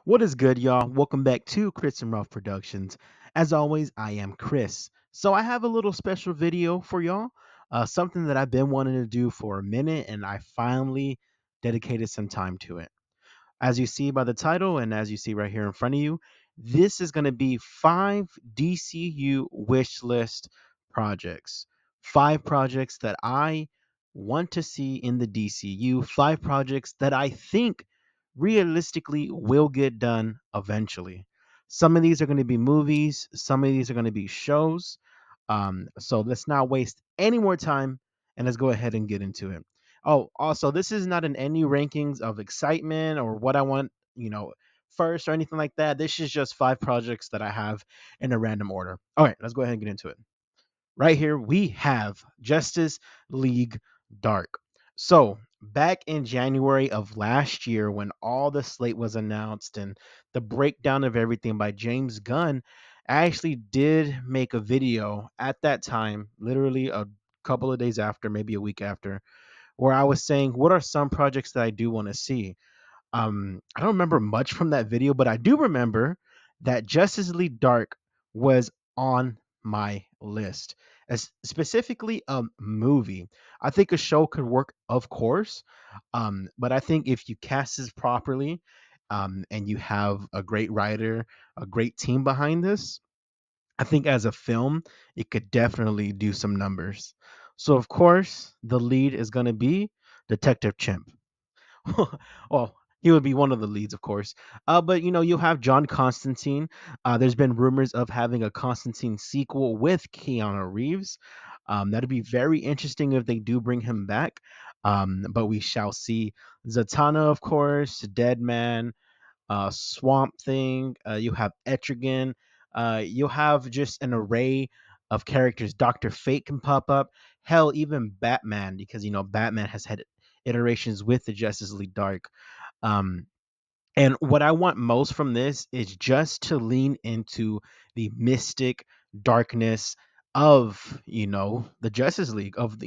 What is good, y'all? Welcome back to Chris and Ralph Productions. As always, I am Chris. So I have a little special video for y'all, something that I've been wanting to do for a minute, and I finally dedicated some time to it. As you see by the title, and as you see right here in front of you, this is going to be 5 DCU wish list projects. 5 projects that I want to see in the DCU. 5 projects that I think realistically will get done eventually. Some of these are going to be movies, some of these are going to be shows. So let's not waste any more time and let's go ahead and get into it. Oh, also, this is not in any rankings of excitement or what I want, first or anything like that. This is just 5 projects that I have in a random order. All right, let's go ahead and get into it. Right here, we have Justice League Dark. So, back in January of last year, when all the slate was announced and the breakdown of everything by James Gunn, I actually did make a video at that time, literally a couple of days after, maybe a week after, where I was saying, what are some projects that I do want to see? I don't remember much from that video, but I do remember that Justice League Dark was on my list, as specifically a movie. I think a show could work, of course, but I think if you cast this properly, and you have a great writer, a great team behind this, I think as a film, it could definitely do some numbers. So, of course, the lead is going to be Detective Chimp. Well, he would be one of the leads, of course. But you'll have John Constantine. There's been rumors of having a Constantine sequel with Keanu Reeves. That'd be very interesting if they do bring him back. But we shall see. Zatanna, of course, Dead Man, Swamp Thing. You have Etrigan. You'll have just an array of characters. Doctor Fate can pop up. Hell, even Batman, because Batman has had iterations with the Justice League Dark. Um, and what I want most from this is just to lean into the mystic darkness of the Justice League of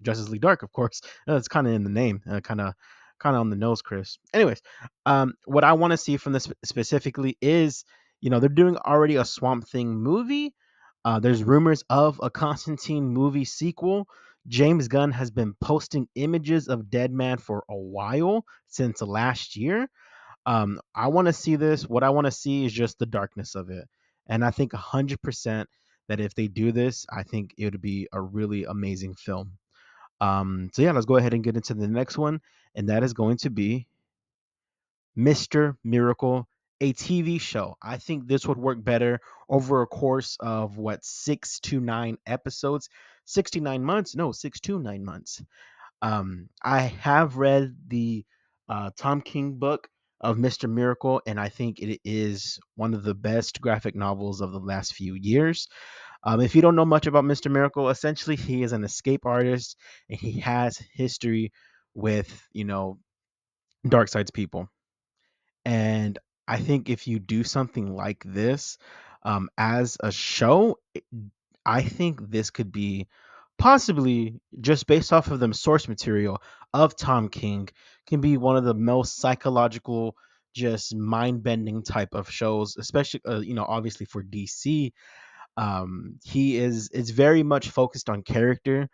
Justice League Dark, of course. It's kind of in the name, kind of on the nose, Chris. Anyways, what I want to see from this specifically is they're doing already a Swamp Thing movie. There's rumors of a Constantine movie sequel. James Gunn has been posting images of Dead Man for a while since last year. I want to see this. What I want to see is just the darkness of it. And I think 100% that if they do this, I think it would be a really amazing film. So yeah, let's go ahead and get into the next one. And that is going to be Mr. Miracle, a TV show. I think this would work better over a course of 6 to 9 episodes. 69 months? No, 6 to 9 months. I have read the Tom King book of Mr. Miracle, and I think it is one of the best graphic novels of the last few years. If you don't know much about Mr. Miracle, essentially he is an escape artist, and he has history with Darkseid's people. And I think if you do something like this as a show, I think this could be possibly just based off of the source material of Tom King, can be one of the most psychological, just mind bending type of shows, especially obviously for DC. He is it's very much focused on character.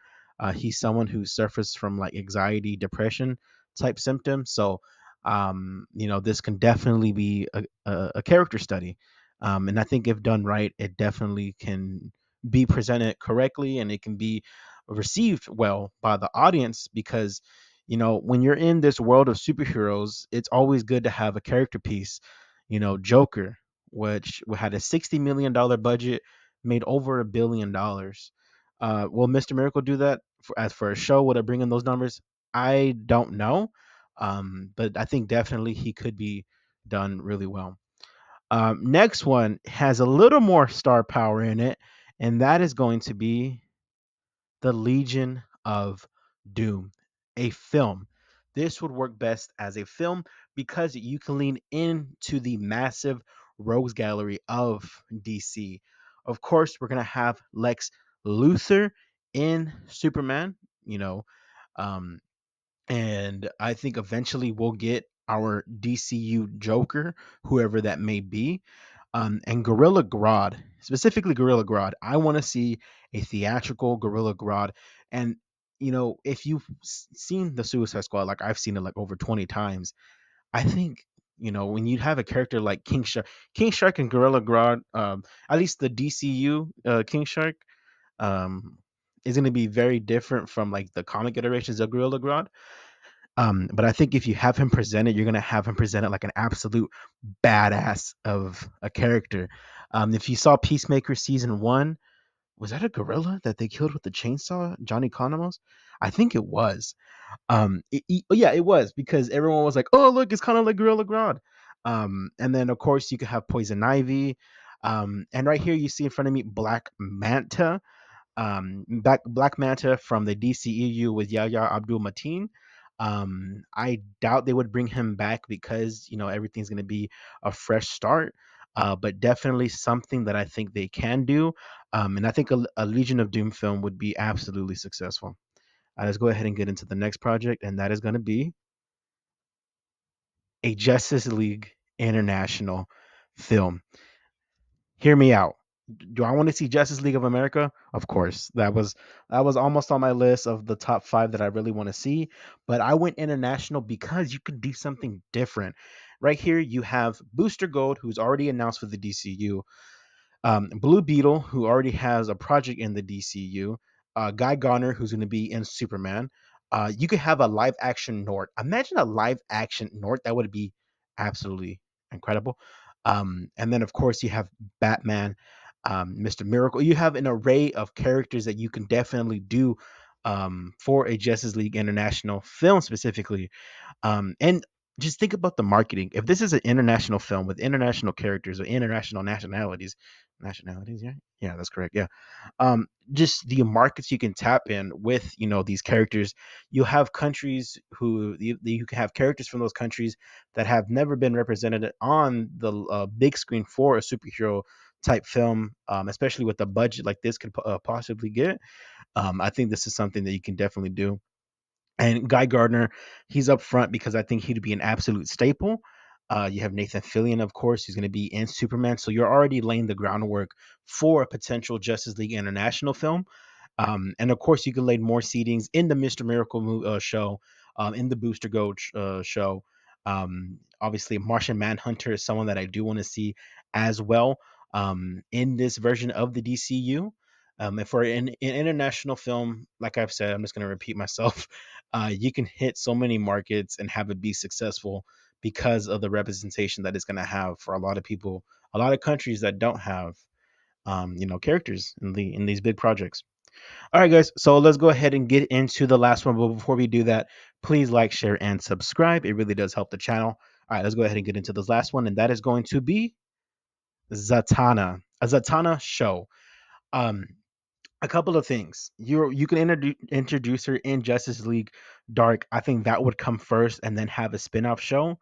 He's someone who suffers from like anxiety, depression type symptoms. So this can definitely be a character study. And I think if done right, it definitely can be presented correctly and it can be received well by the audience because when you're in this world of superheroes, it's always good to have a character piece. Joker, which had a $60 million budget, made over $1 billion. Will Mr. Miracle do that as for a show? Would it bring in those numbers? I don't know, but I think definitely he could be done really well. Next one has a little more star power in it, and that is going to be the Legion of Doom, a film. This would work best as a film because you can lean into the massive rogues gallery of DC. Of course, we're going to have Lex Luthor in Superman, you know, um, and I think eventually we'll get our DCU Joker, whoever that may be. And Gorilla Grodd, specifically Gorilla Grodd, I want to see a theatrical Gorilla Grodd. And if you've seen the Suicide Squad, like I've seen it like over 20 times, I think when you have a character like King Shark and Gorilla Grodd, at least the DCU King Shark, um, is going to be very different from like the comic iterations of Gorilla Grodd. But I think if you have him presented, you're gonna have him presented like an absolute badass of a character. If you saw Peacemaker season 1, was that a gorilla that they killed with the chainsaw, Johnny Conamos? I think it was. Yeah, it was because everyone was like, "Oh, look, it's kind of like Gorilla Grodd." And then of course you could have Poison Ivy. And right here you see in front of me Black Manta, Black Manta from the DCEU with Yahya Abdul Mateen. I doubt they would bring him back because everything's going to be a fresh start. But definitely something that I think they can do. And I think a Legion of Doom film would be absolutely successful. Let's go ahead and get into the next project, and that is going to be a Justice League International film. Hear me out. Do I want to see Justice League of America? Of course. That was almost on my list of the top 5 that I really want to see, but I went international because you could do something different. Right here you have Booster Gold, who's already announced for the DCU, Blue Beetle, who already has a project in the DCU, Guy Garner, who's going to be in Superman. You could have a live action Nort. Imagine a live action Nort. That would be absolutely incredible. And then, of course, you have Batman, Mr. Miracle. You have an array of characters that you can definitely do for a Justice League International film specifically. And just think about the marketing. If this is an international film with international characters or international nationalities, yeah, yeah, that's correct, yeah. Just the markets you can tap in with these characters. You have countries who you can have characters from those countries that have never been represented on the big screen for a superhero type film, especially with a budget like this could possibly get. I think this is something that you can definitely do. And Guy Gardner, he's up front because I think he'd be an absolute staple. You have Nathan Fillion, of course, who's going to be in Superman. So you're already laying the groundwork for a potential Justice League International film. And of course, you can lay more seedings in the Mr. Miracle show, in the Booster Gold show. Obviously, Martian Manhunter is someone that I do want to see as well in this version of the DCU. And for an international film, like I've said, I'm just going to repeat myself. You can hit so many markets and have it be successful because of the representation that it's going to have for a lot of people, a lot of countries that don't have, characters in these big projects. All right, guys. So let's go ahead and get into the last one. But before we do that, please like, share, and subscribe. It really does help the channel. All right, let's go ahead and get into this last one, and that is going to be Zatanna, a Zatanna show. Um, a couple of things. You can introduce her in Justice League Dark. I think that would come first, and then have a spin-off show.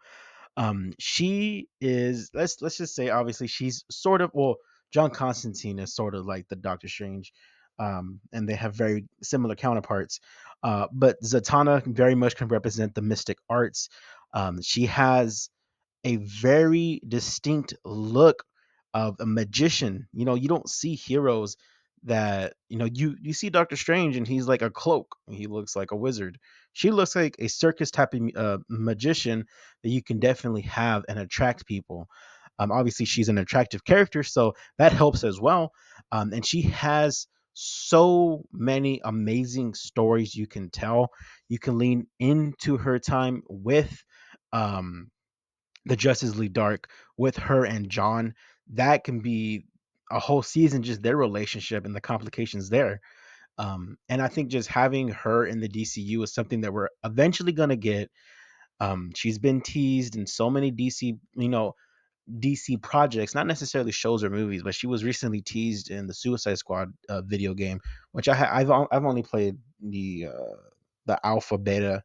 She is, let's just say, obviously she's sort of, well, John Constantine is sort of like the Doctor Strange, and they have very similar counterparts. But Zatanna very much can represent the mystic arts. She has a very distinct look of a magician. You don't see heroes that you see Doctor Strange and he's like a cloak. He looks like a wizard. She looks like a circus type of magician that you can definitely have and attract people. Obviously, she's an attractive character, so that helps as well. And she has so many amazing stories you can tell. You can lean into her time with um, the Justice League Dark with her and John. That can be a whole season, just their relationship and the complications there. And I think just having her in the DCU is something that we're eventually gonna get. She's been teased in so many DC projects, not necessarily shows or movies, but she was recently teased in the Suicide Squad video game, which I've only played the alpha beta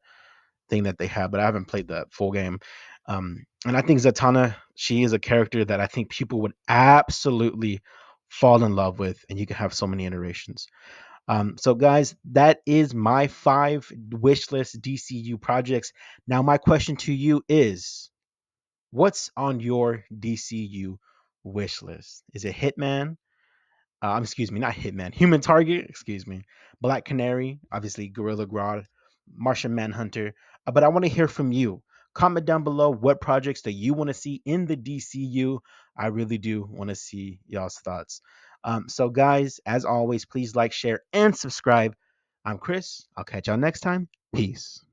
thing that they have, but I haven't played the full game. And I think Zatanna, she is a character that I think people would absolutely fall in love with, and you can have so many iterations. So, guys, that is my 5 wishlist DCU projects. Now, my question to you is, what's on your DCU wish list? Is it Hitman? Excuse me, not Hitman, Human Target, excuse me, Black Canary, obviously Gorilla Grodd, Martian Manhunter. But I want to hear from you. Comment down below what projects that you want to see in the DCU. I really do want to see y'all's thoughts. So, guys, as always, please like, share, and subscribe. I'm Chris. I'll catch y'all next time. Peace.